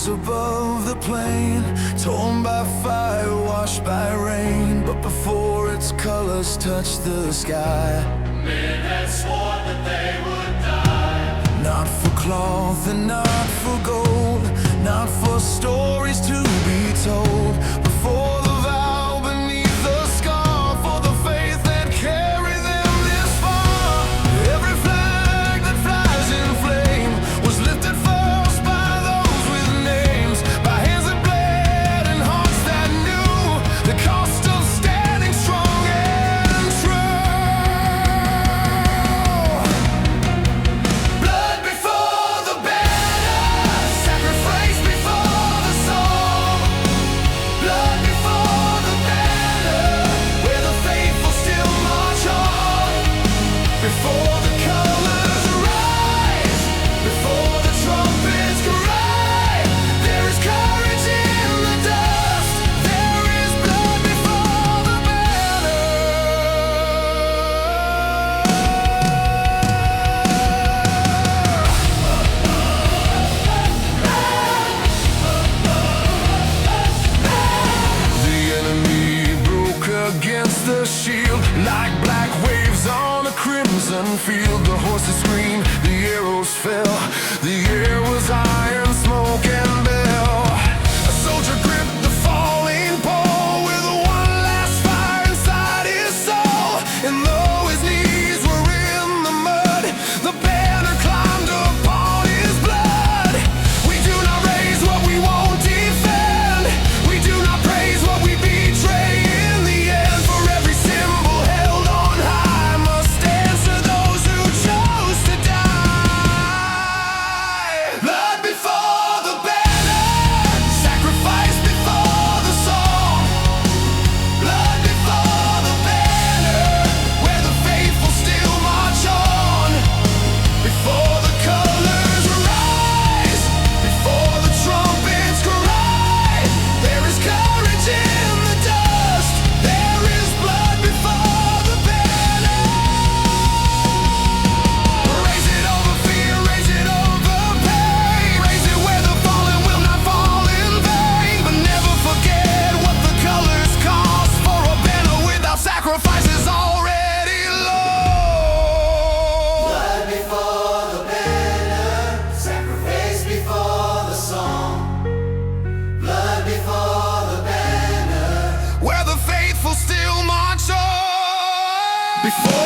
rose above the plain, torn by fire, washed by rain. But before its colors touched the sky, men had sworn that they would die. not for cloth and not for gold, not for stories to be told, but for the vow beneath the scar, for the faith that carried them this far. Every flag that flies in flame was lifted first by those with names, by hands that bled and hearts that knew the cost of standing strong and true. Blood before the banner, sacrifice before the song. Blood before the banner, where the faithful still march on. Before the colors rise, before the trumpets cry, there is courage in the dust. There is blood before the banner. The enemy broke against the shield like black waves on a crimson field. The horses screamed, the arrows fell, the air was iron, smoke and bell. A soldier gripped the falling pole with one last fire inside his soul. And though his knees were in the mud, the banner climbed upon his blood. We do not raise what we won't defend. We do not praise what we betray in the end. For every symbol held on high must answer those who chose to die. Blood before the banner, sacrifice before the song. Blood before the banner, where the faithful still march on. Before the colors rise, before the trumpets cry, there is courage in the dust. There is blood before the banner. Raise it over fear, raise it over pain. Raise it where the fallen will not fall in vain. But never forget what the colors cost, for a banner without sacrifice is already lost. Blood before the banner, sacrifice before the song. Blood before the banner, Where the faithful still march on. Before